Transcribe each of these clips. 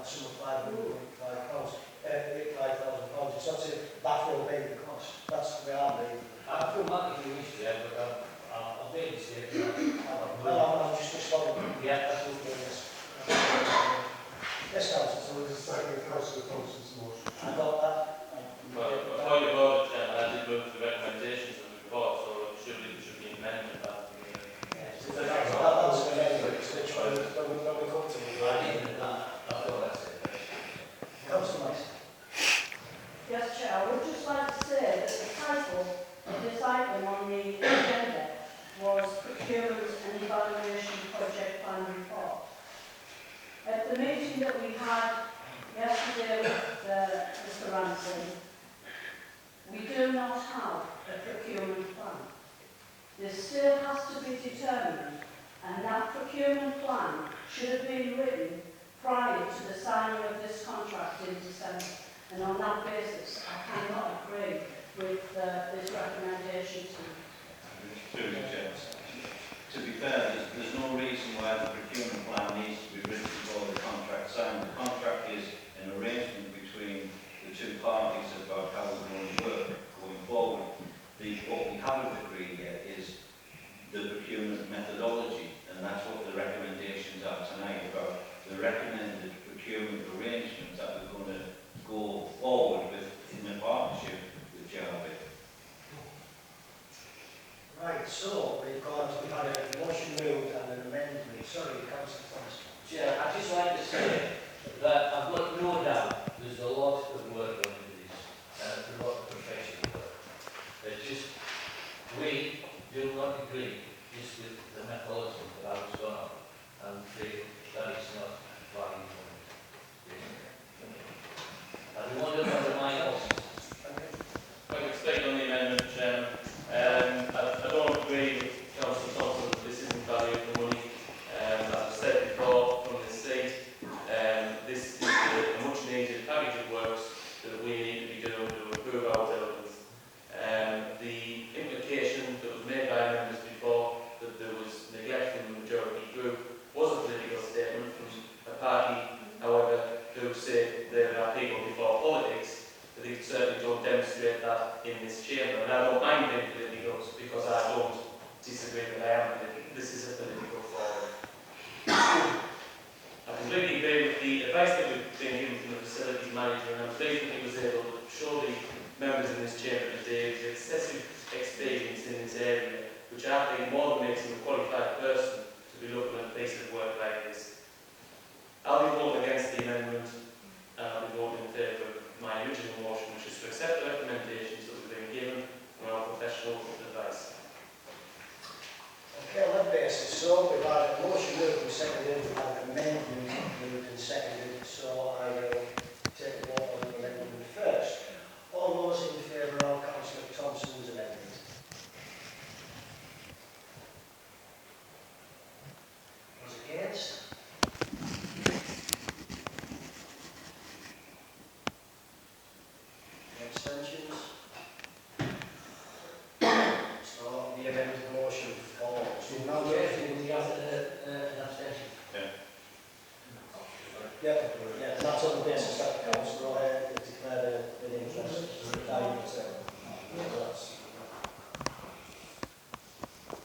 sum of £500,000. It's not to that will be the cost. That's the way I believe. I feel like you wish to, but I'll be able to say I'm just responding. Yeah, that's what Yes. Yes, Councillor. So we're second Councillor Thompson's motion. I got that. Before you vote, I did move the recommendations of the report, so it should be an amendment back to the That's an amendment, which when we come to it. I didn't I thought that's it. Councillor Mason. Yes, Chair, I would just like to say that the title of this item on the agenda was Procurement and Evaluation Project Plan Report. At the meeting that we had yesterday with Mr. Ransom, we do not have a procurement plan. This still has to be determined, and that procurement plan should have been written prior to the signing of this contract in December. And on that basis, I cannot agree with this recommendation To be fair, there's no reason why the procurement plan needs to be written before the contract signed. The contract is an arrangement between the two parties about how we're going to work going forward. What we haven't agreed yet is the procurement methodology, and that's what the recommendations are tonight about the recommended procurement arrangements that we're going to go forward with in a partnership with JRB. Right, so we've had a motion moved and an amendment. Sorry, Councillor Thomas. Chair, I'd just like to say that I've got no doubt there's a lot of work going into this, a lot of professional work. It's just, we do not agree just with the methodology of how it's gone on, and feel that it's not valuable. And we want to undermine us. If I could speak on the amendment, Chairman. I don't agree with Councillor Thompson that this isn't value for money. As I said before from this seat, this is a much needed package of works that we need to be doing to improve our buildings. The implication that was made by members before that there was neglect from the majority group was a political statement from a party, however, who say there are people before politics. They certainly don't demonstrate that in this chamber, and I don't mind being political because I don't disagree that I am political. This is a political forum. I completely agree with the advice that we've been given from the facilities manager, and I'm pleased that he was able to show the members in this chamber today his excessive experience in this area, which I think more than makes him a qualified person to be looking at a piece of work like this. I'll be voting against the amendment, and I'll be voting in favour of my original motion, which is to accept the recommendations that we've been given from our professional advice. Okay, on that basis, so we've had a motion moved and seconded and an amendment moved and seconded, so I will take the vote on the amendment first. All those in favour of Councillor Thompson's amendment? Those against? Abstentions? So the amended motion falls. We have an abstention. Yeah, and that's on the basis that the council declared an interest.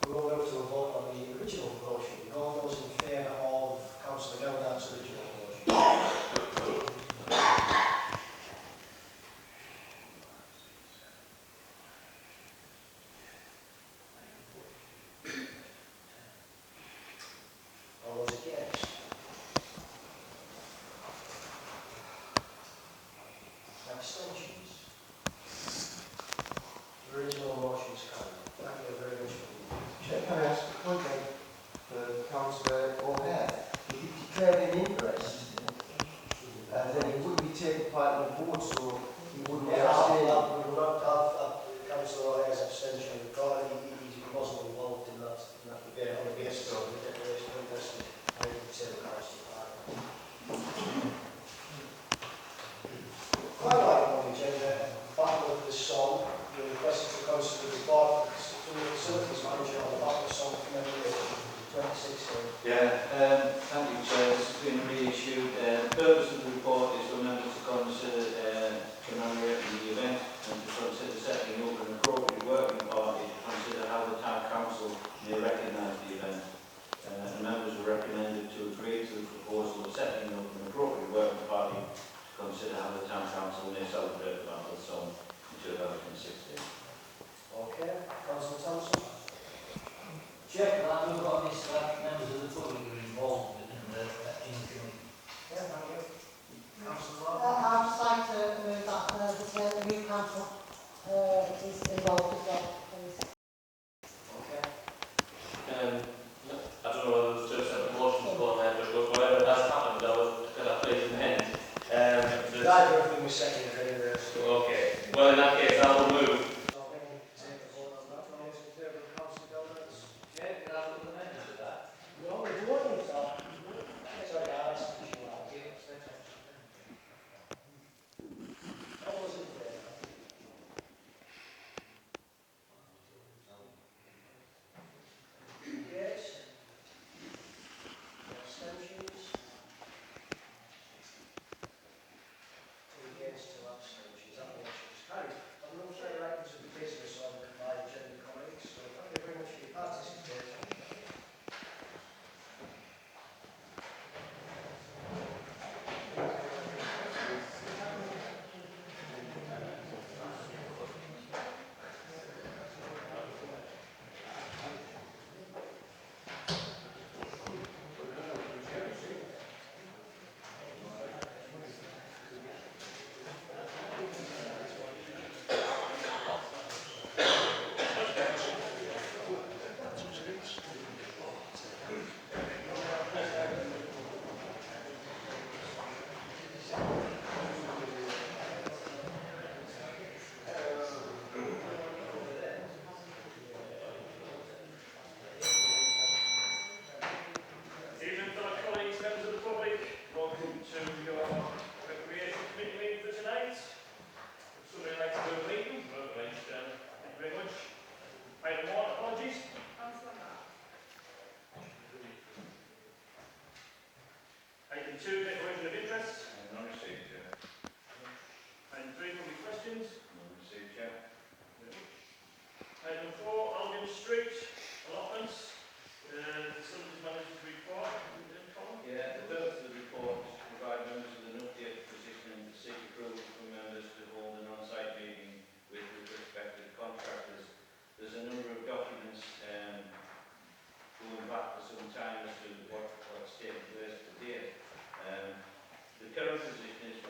We will go to a vote on the original motion. All those in favour of Councillor Gowdard's original motion? All those against? Abstentions? The original motion is carried. Thank you very much. Chair, can I ask a question for Councillor O'Hare? If he declared an interest, then he wouldn't be taking part in the vote, so he wouldn't We abstain. will not have Councillor O'Hare's abstention recorded. He wasn't involved in that debate on the basis of the declaration of interest. I would say the council. Quite like on the agenda, back of the song, the request to consider the report from the facilities manager on the back of the song commemoration 2016. Yeah, thank you, Chair. This has been reissued. The purpose of the either of them was seconded anyway, so. Okay, well in that case, I will move. So I think we can take a vote on that. All those in favour of councillor Dolan's? Yeah, can I put an amendment to that? No, we're voting, so. Sorry, I'll ask you to allow. All those in favour? Yes. Abstentions? Two against, two abstentions. That motion is carried. I'm not sure right into the business on the combined agenda colleagues, so thank you very much for your participation. Evening, fellow colleagues, members of the public. Welcome to your recreation committee meeting for tonight. Would somebody like to do a meeting? Thank you very much. Item 1, apologies. Item 2, declaration of interest. None received, Chair. Item 3, public questions. None received, Chair. Item 4, Albion Street, allotments. Facilities manager's report. Yeah, the purpose of the report is to provide members with an updated position and to seek approval from members to hold an on-site meeting with respective contractors. There's a number of documents going back for some time as to what's taken place to date. The current position is